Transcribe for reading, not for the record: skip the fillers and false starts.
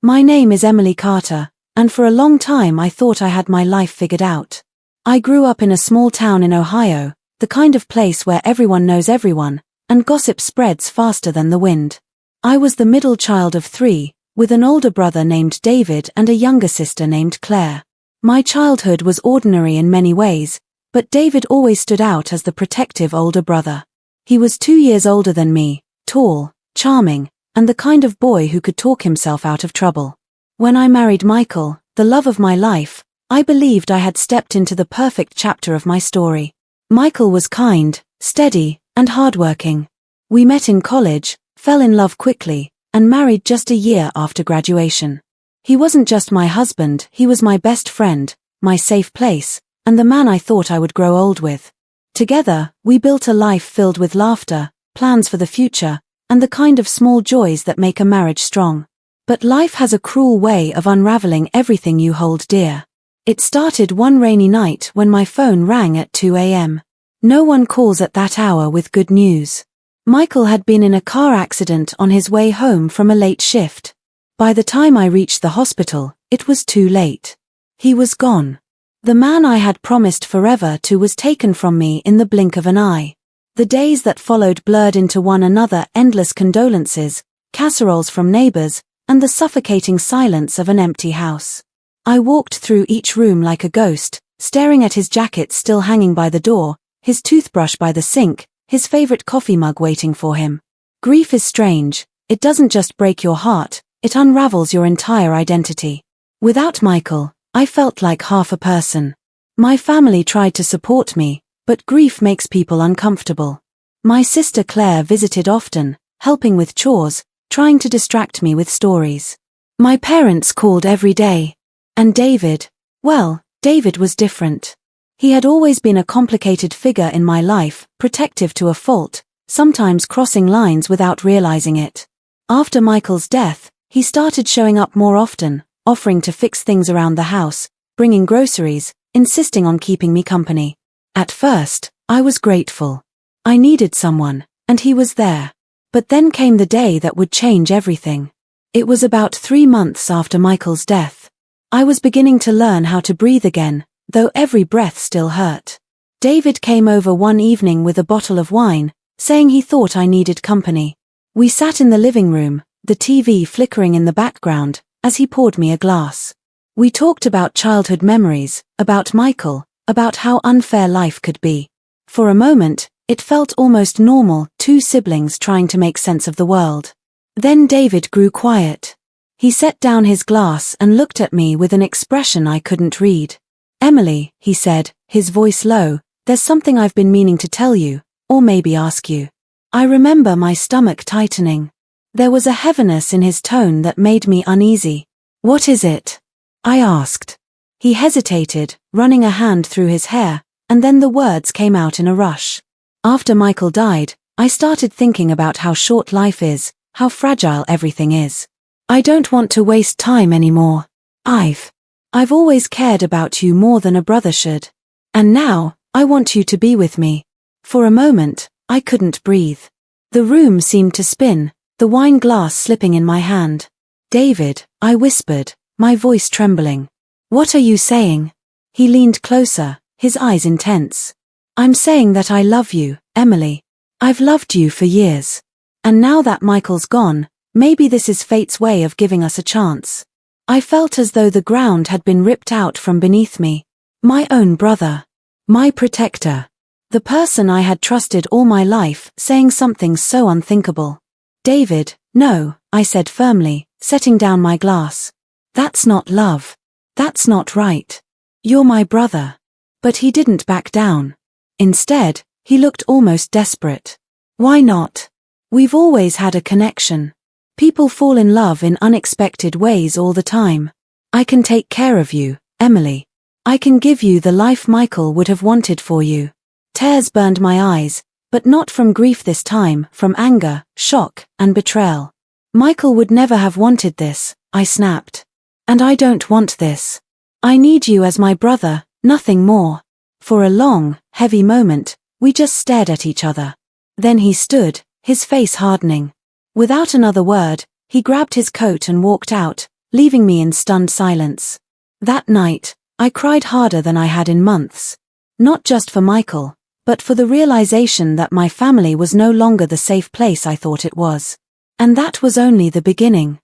My name is Emily Carter, and for a long time I thought I had my life figured out. I grew up in a small town in Ohio, the kind of place where everyone knows everyone, and gossip spreads faster than the wind. I was the middle child of 3, with an older brother named David and a younger sister named Claire. My childhood was ordinary in many ways, but David always stood out as the protective older brother. He was 2 years older than me, tall, charming, and the kind of boy who could talk himself out of trouble. When I married Michael, the love of my life, I believed I had stepped into the perfect chapter of my story. Michael was kind, steady, and hardworking. We met in college, fell in love quickly, and married just a year after graduation. He wasn't just my husband, he was my best friend, my safe place, and the man I thought I would grow old with. Together, we built a life filled with laughter, plans for the future, and the kind of small joys that make a marriage strong. But life has a cruel way of unraveling everything you hold dear. It started one rainy night when my phone rang at 2 a.m. No one calls at that hour with good news. Michael had been in a car accident on his way home from a late shift. By the time I reached the hospital, it was too late. He was gone. The man I had promised forever to was taken from me in the blink of an eye. The days that followed blurred into one another, endless condolences, casseroles from neighbors, and the suffocating silence of an empty house. I walked through each room like a ghost, staring at his jacket still hanging by the door, his toothbrush by the sink, his favorite coffee mug waiting for him. Grief is strange. It doesn't just break your heart, it unravels your entire identity. Without Michael, I felt like half a person. My family tried to support me, but grief makes people uncomfortable. My sister Claire visited often, helping with chores, trying to distract me with stories. My parents called every day. And David, well, David was different. He had always been a complicated figure in my life, protective to a fault, sometimes crossing lines without realizing it. After Michael's death, he started showing up more often, offering to fix things around the house, bringing groceries, insisting on keeping me company. At first, I was grateful. I needed someone, and he was there. But then came the day that would change everything. It was about 3 months after Michael's death. I was beginning to learn how to breathe again, though every breath still hurt. David came over one evening with a bottle of wine, saying he thought I needed company. We sat in the living room, the TV flickering in the background, as he poured me a glass. We talked about childhood memories, about Michael, about how unfair life could be. For a moment, it felt almost normal, 2 siblings trying to make sense of the world. Then David grew quiet. He set down his glass and looked at me with an expression I couldn't read. "Emily," he said, his voice low, "there's something I've been meaning to tell you, or maybe ask you." I remember my stomach tightening. There was a heaviness in his tone that made me uneasy. "What is it?" I asked. He hesitated, running a hand through his hair, and then the words came out in a rush. "After Michael died, I started thinking about how short life is, how fragile everything is. I don't want to waste time anymore. I've always cared about you more than a brother should. And now, I want you to be with me." For a moment, I couldn't breathe. The room seemed to spin, the wine glass slipping in my hand. "David," I whispered, my voice trembling. "What are you saying?" He leaned closer, his eyes intense. "I'm saying that I love you, Emily. I've loved you for years. And now that Michael's gone, maybe this is fate's way of giving us a chance." I felt as though the ground had been ripped out from beneath me. My own brother. My protector. The person I had trusted all my life, saying something so unthinkable. "David, no," I said firmly, setting down my glass. "That's not love. That's not right. You're my brother." But he didn't back down. Instead, he looked almost desperate. "Why not? We've always had a connection. People fall in love in unexpected ways all the time. I can take care of you, Emily. I can give you the life Michael would have wanted for you." Tears burned my eyes, but not from grief this time, from anger, shock, and betrayal. "Michael would never have wanted this," I snapped. "And I don't want this. I need you as my brother, nothing more." For a long, heavy moment, we just stared at each other. Then he stood, his face hardening. Without another word, he grabbed his coat and walked out, leaving me in stunned silence. That night, I cried harder than I had in months. Not just for Michael, but for the realization that my family was no longer the safe place I thought it was. And that was only the beginning.